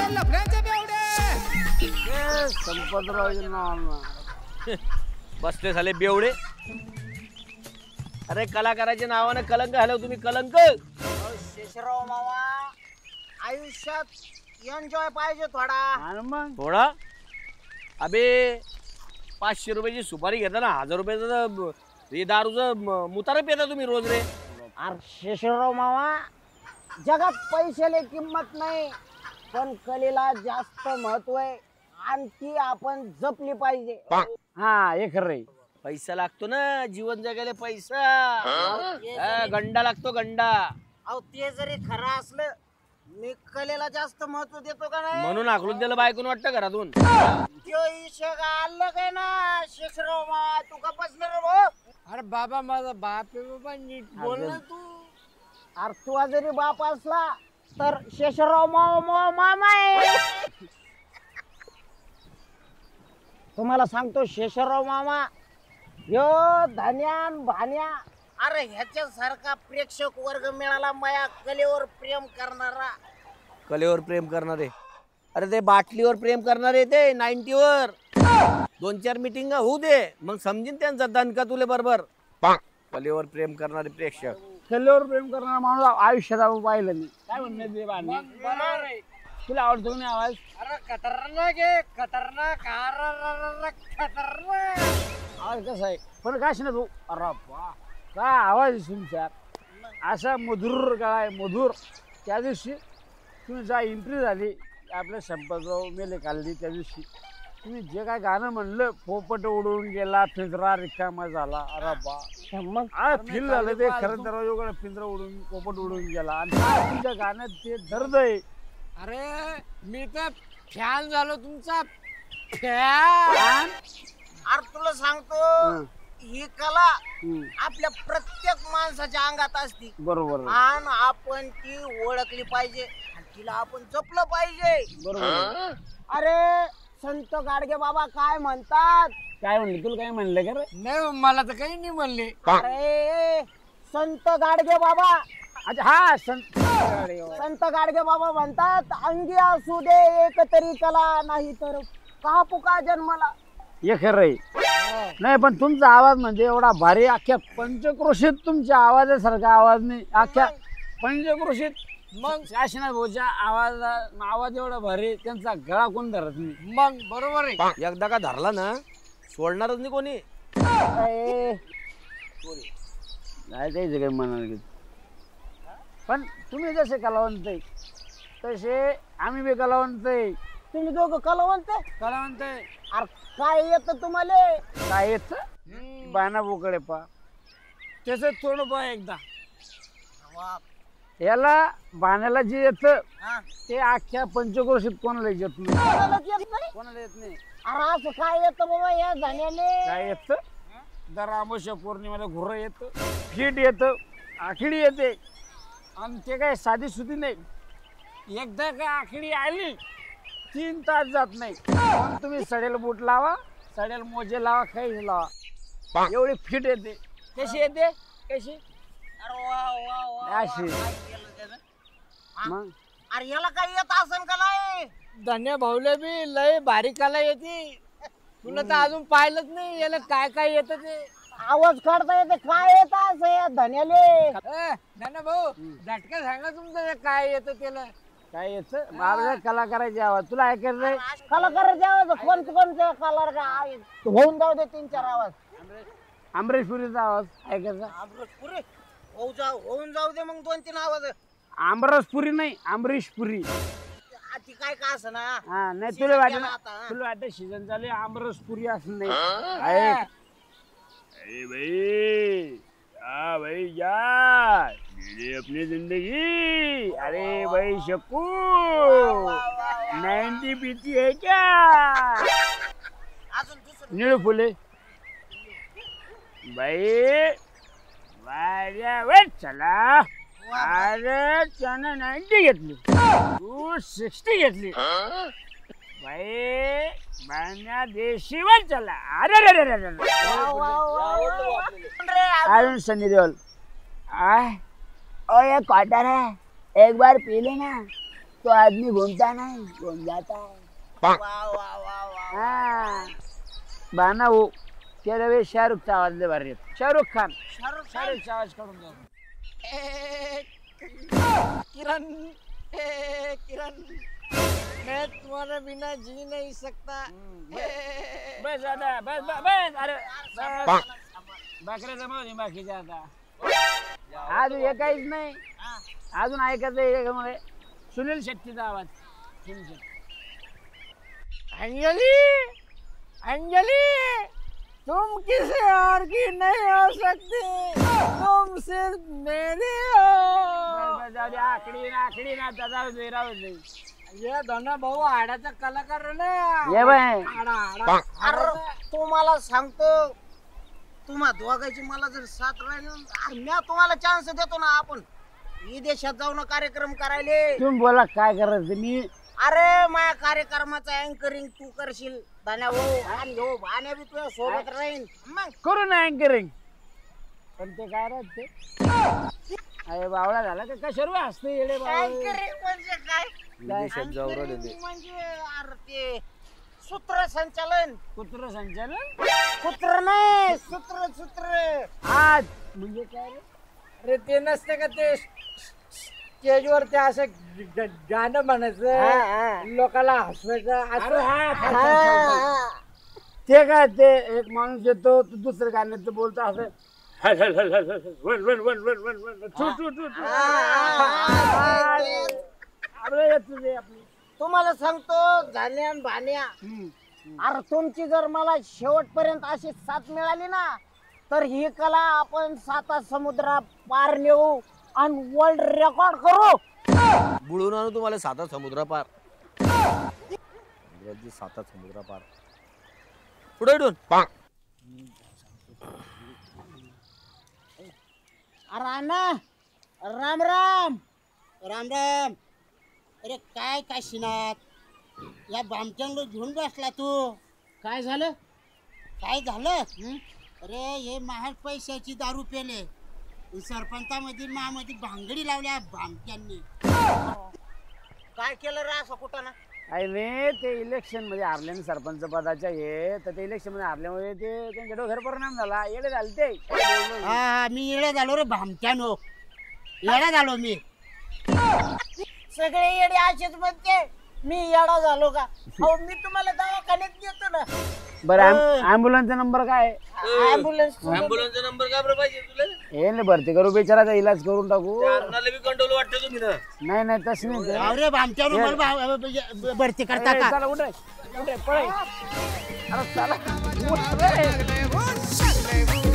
लफड्यांचे बेवडे संपतरावचे नाव बसले झाले बेवडे. अरे कलाकाराच्या नावाने कलंक घालव तुम्ही, कलंक. शेषराव मामा, आयुष्यात एन्जॉय पाहिजे थोडा. मग थोडा अबे 500 रुपयाची सुपारी घेता ना, 1000 रुपयाचं हे दारूचं मुतारा पेता तुम्ही रोज रे. अरे शेषराव मामा, जगात पैशाला किंमत नाही, पण कलेला जास्त महत्व आहे आणि ती आपण जपली पाहिजे. हा हे खरं. पैसा लागतो ना जीवन जगायला, पैसा. गंडा लागतो, गंडा. अहो ते जरी खरं असलं, मी कलेला जास्त महत्व देतो का नाही? म्हणून आखलून त्याला बायकून वाटतं घरातून. त्यो इशक आलं काय ना शेषराव मामा, तू का बसलं रे भाऊ? अरे बाबा माझा बाप आहे बाबा, नीट बोल ना तू. अरे तू जरी बाप असला तर शेषराव मामा आहे. तुम्हाला सांगतो शेषराव मामा, यो धन्यान भान्या, अरे ह्याच्यासारखा प्रेक्षक वर्ग मिळाला माया कलेवर प्रेम करणारा. कलेवर प्रेम करणारे, अरे ते बाटलीवर प्रेम करणारे, ते 90वर 2-4 मीटिंग होऊ दे, मग समजीन त्यांचा दणका तुले बरोबर. कलेवर प्रेम करणारे प्रेक्षक. कलेवर प्रेम करणारा माणूस आयुष्यात आपण पाहिलं नाही. काय म्हणणं तुला आवडतो की नाही आवाज? अरे खतरनाक आहे, खतरनाक खतरनाक आवाज कसा आहे? पण काय ना तू, अरे बा काय आवाज आहे तुमचा, असा मधुर काय मधुर. त्या दिवशी तुम्ही जा एंट्री झाली आपल्या संपतराव मेले काढली, त्या दिवशी तुम्ही जे काय गाणं म्हणलं, पोपट उडून गेला, पिंजरा रिकामा झाला. अरे बा मग फील झालं ते खरं. दरवाजा पिंजरा उडून, पोपट उडून गेला. आणि तुमच्या गाण्यात ते दर्द आहे. अरे मी तर फॅन झालो तुमचा, फॅन. अरे तुला सांगतो, ही कला आपल्या प्रत्येक माणसाच्या अंगात असती, बरोबर आणि आपण ती ओळखली पाहिजे आणि तिला आपण जपलं पाहिजे. बरोबर. अरे संत गाडगे बाबा काय म्हणतात? काय म्हणले तुला? काय म्हणलं का रे? नाही मला तर काही नाही म्हणले. अरे संत गाडगे बाबा, अच्छा हा संत गाडगे बाबा म्हणतात, अंगी असू दे एक तरी कला, नाही तर का पुका जन्मला. हे खरं आहे. नाही पण तुमचा आवाज म्हणजे एवढा भारी, अख्ख्या पंचक्रोशीत तुमच्या आवाजासारखा आवाज नाही, अख्ख्या पंचक्रोशीत. मग काशीनाथ भाऊच्या आवाज एवढा भारी, त्यांचा गळा कोण धरत नाही. मग बरोबर आहे. एकदा का धरला ना सोडणारच नाही कोणी. नाही त्याचं काही म्हणाल की, पण तुम्ही जसे कलावंत आहे तसे आम्ही बी कलावंत आहे. तुम्ही दोघं कलावंत कलावंत आहे. अरे काय येतं तुम्हाला? काय येत बाना बोकडे पा त्याच तोंड पा एकदा. याला बाण्याला जे येत ते अख्ख्या पंचक्रोशीत कोणाला येत नाही, कोणाला येत नाही. अरे असं काय येतं बाबा या धान्याने? काय येत? दर अमावस्या पौर्णिमेला घुर येत, फीट येत, आखिडी येते. आणि ते काय साधी सुधी नाही. एकदा काय आखिडी आली 3 तास जात नाही. पण तुम्ही सडेल बूट लावा, सडेल मोजे लावा, काही लावा, एवढी फिट येते. कशी येते? कशी? अशी. मग अरे याला काय येत असन का नाही? धन्य भाऊले बी लय भारी कला येते. तुला तर अजून पाहिलंच नाही याला काय काय येतं ते. आवाज काढता येते, काय येत असं या धन्याले? धन्य भाऊ झटका सांगा तुमचं काय येतं त्याला. काय येत? आपल्याला कलाकाराची आवाज तुला ऐकायचं नाही? कलाकाराचे आवाज कोणत्या कलर का होऊन जाऊ दे 3-4 आवाज. अमरीश पुरीचा आवाज ऐकायचा? पुरे होऊन जाऊ दे मग 2-3 आवाज. आमरस पुरी नाही, अमरीश पुरी. ती काय का असं ना? हा नाही तुला वाटत सीजन चालू आमरस पुरी असं नाही. अरे भाई हाँ भाई यार मेरी अपनी जिंदगी. अरे भाई शकू 90 पीती है क्या? अजून दुसरं निळू फुले बाई वेट चला. अरे त्यानं 90 घेतली, तू 60 घेतली. बाई बाण्या देशीवर चला. अरे अरुण सनी देओल ओ ये क्वार्टर है, एक बार पी लेना तो आदमी घूमता नहीं घूम जाता है वा वा वा वा हाँ बाना वो तेरा वे शाहरुखचा आवाज लय भारी येतो. शाहरुख खान शाहरुखचा आवाज काढून दे. किरण किरण मैं तुम्हारे बिना जी नहीं सकता. बस दादा बस बस बस अरे बकऱ्या जमावली बाकीच्या आता अजून हे काहीच नाही. अजून ऐकायचं याच्यामध्ये सुनील शेट्टीचा आवाज. सुनील शेट्टी. अंजलि अंजलि तुम किसी और की नहीं हो सकती, तुम सिर्फ मेरी हो. बस जाऊ दे. आखडी ना आता जाऊ दे राहू दे. ये दोनों भाऊ हाडाचा कलाकार आहे ना. ये बाय अरे तुम्हाला सांगतो तुम्हा दोघांची मला जर साथ राहिली ना, अरे मी तुम्हाला चान्स देतो ना. आपण विदेशात जाऊन कार्यक्रम करायले. तुम्ही बोला काय करायचं. मी अरे माझ्या कार्यक्रमाचा अँकरिंग तू करशील भाण्या हो. आणि हो भाण्या बी तुझ्या सोबत राहीन. मग करू ना अँकरिंग. पण ते काय राहते अरे बावळा झाला का कशावर असते येडे बावळे. अँकरिंग म्हणजे काय? विदेशात जाऊ राहिले Anchoring ते. म्हणजे अरे ते सूत्रसंचालन. कुत्र संचालन सूत्र नाही सूत्र आज म्हणजे काय रे? अरे ते नसते का ते स्टेजवर ते असं गाणं म्हणायचं लोकांना हसवायचं अरे असं. हा ते काय ते एक माणूस येतो तो दुसरं गाण्यात बोलतो असं हल हल हल हल हल one one one one one one two two two two. आपलं येतं ते आपलं. तुम्हाला सांगतो झाल्या आणि भाण्या, अरे तुमची जर मला शेवटपर्यंत अशी साथ मिळाली ना, तर ही कला आपण 7 समुद्रा पार नेऊ आणि वर्ल्ड रेकॉर्ड करू. बुडून आणू तुम्हाला 7 समुद्रापार. 7 समुद्रापार पुढे इथून. अरे अण्णा राम राम राम राम. अरे काय काशीनाथ या बामट्यांना घेऊन बसला तू. काय झालं काय झालं? अरे हे महाग पैशाची दारू पेले. सरपंचामध्ये मामध्ये भांगडी लावल्या बामट्यांनी. काय केलं रे असं कुठं ना? अरे ते इलेक्शन मध्ये हारले ना सरपंच पदाच्या हे तर ते इलेक्शन मध्ये हारल्यामुळे ते त्यांच्या डोक्यावर परिणाम झाला. येडे झाले ते. हा मी येडा झालो रे भामट्यानो. येडा झालो मी. सगळे येडे असेच म्हणते. मी येडा झालो का? हो मी तुम्हाला दवाखान्यात देतो ना. बरं ऍम्ब्युलन्सचा नंबर काय? ॲम्ब्युलन्स ॲम्ब्युलन्सचा नंबर काय बरं पाहिजे तुला? हे ना भरती करू बिचाराचा इलाज करून टाकू. अरुणाला बी कंट्रोल वाटतं तुम्ही ना. नाही तसं नाही ते. अरे भामट्यानो मला भरती करता ए, का? चला उठ रे. उठ रे, पळ. अरे चला उठ रे.